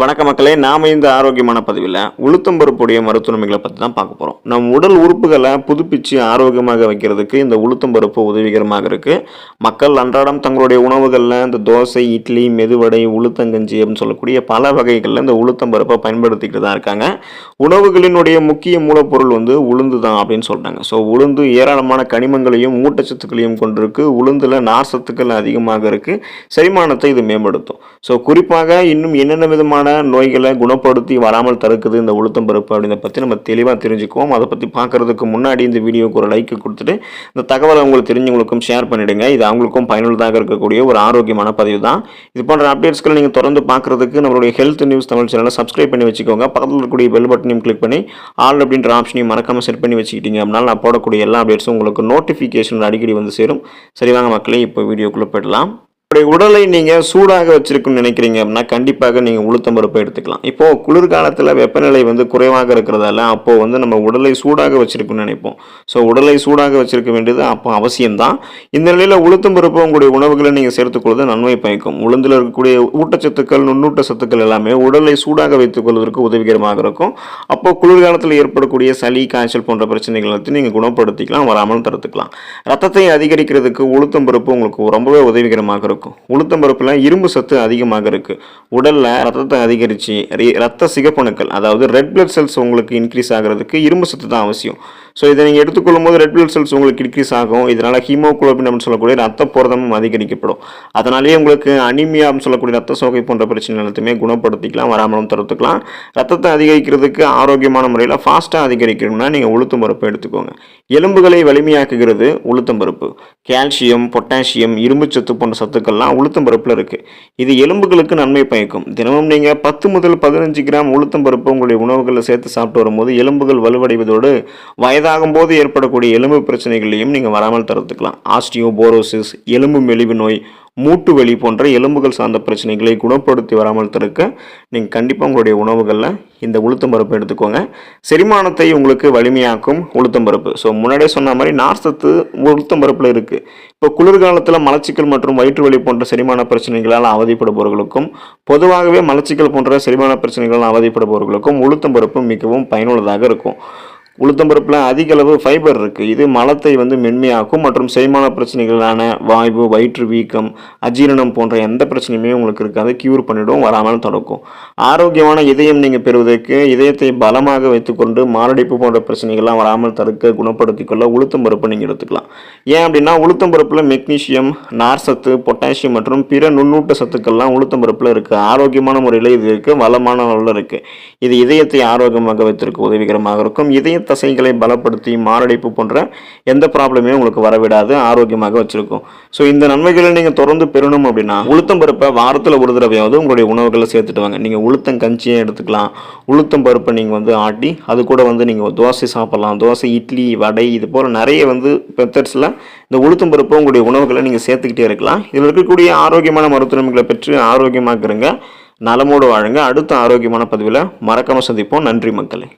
வணக்க மக்களே, நாம இந்த ஆரோக்கியமான பதிவில் உளுத்தம்பருப்புடைய மருத்துவமைகளை பற்றி தான் பார்க்க போகிறோம். நம் உடல் உறுப்புகளை புதுப்பிச்சு ஆரோக்கியமாக வைக்கிறதுக்கு இந்த உளுத்தம்பருப்பு உதவிகரமாக இருக்குது. மக்கள் அன்றாடம் தங்களுடைய உணவுகளில் இந்த தோசை, இட்லி, மெதுவடை, உளுத்தங்கஞ்சி அப்படின்னு சொல்லக்கூடிய பல வகைகளில் இந்த உளுத்தம்பருப்பை பயன்படுத்திக்கிட்டு தான் இருக்காங்க. உணவுகளினுடைய முக்கிய மூலப்பொருள் உளுந்து தான் அப்படின்னு சொல்கிறாங்க. ஸோ உளுந்து ஏராளமான கனிமங்களையும் ஊட்டச்சத்துக்களையும் கொண்டிருக்கு. உளுந்தில் நார் சத்துக்கள் அதிகமாக இருக்குது. செரிமானத்தை இது மேம்படுத்தும். ஸோ குறிப்பாக இன்னும் என்னென்ன விதமான நோய்களை குணப்படுத்தி வராமல் தடுக்குது இந்த உளுத்தம்பருப்பு அப்படின்றத பற்றி நம்ம தெளிவாக தெரிஞ்சுக்குவோம். அதை பற்றி பார்க்கறதுக்கு முன்னாடி இந்த வீடியோக்கு ஒரு லைக் கொடுத்துட்டு இந்த தகவலை உங்களுக்கு தெரிஞ்சவங்களுக்கும் ஷேர் பண்ணிடுங்க. இது அவங்களுக்கும் பயனுள்ளதாக இருக்கக்கூடிய ஒரு ஆரோக்கியமான பதிவு தான். இது போன்ற அப்டேட்ஸ்களை நீங்கள் தொடர்ந்து பார்க்கறதுக்கு நம்மளுடைய ஹெல்த் நியூஸ் தமிழ் சேனலை சப்ஸ்கிரைப் பண்ணி வச்சுக்கோங்க. பக்கத்தில் இருக்கக்கூடிய பெல் பட்டனையும் கிளிக் பண்ணி ஆல் அப்படின்ற ஆப்ஷனையும் மறக்காமல் செட் பண்ணி வச்சுக்கிட்டீங்க அப்படின்னா நான் போடக்கூடிய எல்லா அப்டேட்ஸும் உங்களுக்கு நோட்டிஃபிகேஷன் அடிக்கடி சேரும். சரிவாங்க மக்களே, இப்போ வீடியோக்குள்ளே போயிடலாம். உடலை நீங்கள் சூடாக வச்சிருக்குன்னு நினைக்கிறீங்க அப்படின்னா கண்டிப்பாக நீங்கள் உளுத்தம்பருப்பை எடுத்துக்கலாம். இப்போது குளிர்காலத்தில் வெப்பநிலை குறைவாக இருக்கிறதால அப்போது நம்ம உடலை சூடாக வச்சிருக்குன்னு நினைப்போம். ஸோ உடலை சூடாக வச்சிருக்க வேண்டியது அப்போ அவசியம்தான். இந்த நிலையில் உளுத்தம்பருப்பு உங்களுடைய உணவுகளை நீங்கள் சேர்த்துக்கொள்வது நன்மை பயக்கும். உளுந்தில் இருக்கக்கூடிய ஊட்டச்சத்துக்கள், நுண்ணூட்ட சத்துக்கள் எல்லாமே உடலை சூடாக வைத்துக் கொள்வதற்கு உதவிகரமாக இருக்கும். அப்போது குளிர்காலத்தில் ஏற்படக்கூடிய சளி, காய்ச்சல் போன்ற பிரச்சனைகள் எல்லாத்தையும் நீங்கள் குணப்படுத்திக்கலாம், வராமல் தடுத்துக்கலாம். ரத்தத்தை அதிகரிக்கிறதுக்கு உளுத்தம்பருப்பு உங்களுக்கு ரொம்பவே உதவிகரமாக இருக்கும். உளுத்தம்பருப்புல இரும்பு சத்து அதிகமாக இருக்கு. உடல்ல ரத்தத்தை அதிகரிச்சு ரத்த சிகப்பணுக்கள், அதாவது ரெட் பிளட் செல்ஸ் உங்களுக்கு இன்க்ரீஸ் ஆகிறதுக்கு இரும்பு சத்து தான் அவசியம். ஸோ இதை நீங்கள் எடுத்துக்கொள்ளும் போது ரெட் பிளட் செல்ஸ் உங்களுக்கு இன்க்ரீஸ் ஆகும். இதனால் ஹீமோகுளோபின் அப்படின்னு சொல்லக்கூடிய ரத்த புரதமும் அதிகரிக்கப்படும். அதனாலேயே உங்களுக்கு அனிமியா அப்படின்னு சொல்லக்கூடிய ரத்த சோகை போன்ற பிரச்சனை எல்லாத்தையுமே குணப்படுத்திக்கலாம், வராமலும் தடுத்துக்கலாம். ரத்தத்தை அதிகரிக்கிறதுக்கு ஆரோக்கியமான முறையில் ஃபாஸ்ட்டாக அதிகரிக்கணும்னா நீங்கள் உளுத்தம்பருப்பு எடுத்துக்கோங்க. எலும்புகளை வலிமையாக்குகிறது உளுத்தம்பருப்பு. கால்சியம், பொட்டாசியம், இரும்புச்சத்து போன்ற சத்துக்கள்லாம் உளுத்தம்பருப்பில் இருக்குது. இது எலும்புகளுக்கு நன்மை பயக்கும். தினமும் நீங்கள் 10 முதல் 15 கிராம் உளுத்தம்பருப்பு உங்களுடைய உணவுகளில் சேர்த்து சாப்பிட்டு வரும்போது எலும்புகள் வலுவடைவதோடு வயதாகும் போது ஏற்படக்கூடிய எலும்பு பிரச்சனைகளையும் நீங்கள் வராமல் தடுத்துக்கலாம். ஆஸ்டியோபோரோசிஸ், எலும்பு மெலிவு நோய், மூட்டு வலி போன்ற எலும்புகள் சார்ந்த பிரச்சனைகளை குணப்படுத்தி வராமல் தடுக்க நீங்கள் கண்டிப்பாக உங்களுடைய உணவுகளில் இந்த உளுத்தம்பருப்பு எடுத்துக்கோங்க. செரிமானத்தை உங்களுக்கு வலிமையாக்கும் உளுத்தம்பருப்பு. ஸோ முன்னாடியே சொன்ன மாதிரி நார் சத்து உளுத்தம்பருப்பில் இருக்குது. இப்போ குளிர்காலத்தில் மலச்சிக்கல் மற்றும் வயிற்று வலி போன்ற செரிமான பிரச்சனைகளால் அவதிப்படுபவர்களுக்கும், பொதுவாகவே மலச்சிக்கல் போன்ற செரிமான பிரச்சனைகளால் அவதிப்படுபவர்களுக்கும் உளுத்தம்பருப்பு மிகவும் பயனுள்ளதாக இருக்கும். உளுத்தம்பருப்பில் அதிக அளவு ஃபைபர் இருக்குது. இது மலத்தை மென்மையாக்கும் மற்றும் செரிமான பிரச்சனைகளான வாய்வு, வயிற்று வீக்கம், அஜீரணம் போன்ற எந்த பிரச்சனையுமே உங்களுக்கு இருக்காது. கியூர் பண்ணிவிடும், வராமல் தடுக்கும். ஆரோக்கியமான இதயம் நீங்கள் பெறுவதற்கு, இதயத்தை பலமாக வைத்துக்கொண்டு மாரடைப்பு போன்ற பிரச்சனைகள்லாம் வராமல் தடுக்க, குணப்படுத்திக் கொள்ள உளுத்தம்பருப்பு நீங்கள் எடுத்துக்கலாம். ஏன் அப்படின்னா உளுத்தம்பருப்பில் மெக்னீசியம், நார் சத்து, பொட்டாசியம் மற்றும் பிற நுண்ணூட்ட சத்துக்கள்லாம் உளுத்தம்பருப்பில் இருக்குது. ஆரோக்கியமான முறையில் இது இருக்குது, வளமான அளவில் இருக்குது. இது இதயத்தை ஆரோக்கியமாக வைத்திருக்க உதவிகரமாக இருக்கும். இதய தசைகளை பலப்படுத்தி மாரடைப்பு போன்ற எந்த ப்ராப்ளமே உங்களுக்கு வரவிடாது, ஆரோக்கியமாக வச்சிருக்கும். ஸோ இந்த நன்மைகளை நீங்கள் தொடர்ந்து பெறணும் அப்படின்னா உளுத்தம்பருப்பை வாரத்தில் ஒரு தடவையாவது உங்களுடைய உணவுகளை சேர்த்துட்டு வாங்க. நீங்கள் உளுத்தங்கஞ்சியை எடுத்துக்கலாம். உளுத்தம்பருப்பை நீங்கள் ஆட்டி அது கூட நீங்கள் தோசை சாப்பிடலாம். தோசை, இட்லி, வடை, இது போல் நிறைய மெத்தட்ஸில் இந்த உளுத்தம்பருப்பை உங்களுடைய உணவுகளை நீங்கள் சேர்த்துக்கிட்டே இருக்கலாம். இதில் இருக்கக்கூடிய ஆரோக்கியமான மருத்துவங்களை பெற்று ஆரோக்கியமாக இருங்க, நலமோடு வாழுங்க. அடுத்த ஆரோக்கியமான பதிவில் மறக்காமல் சந்திப்போம். நன்றி மக்களே.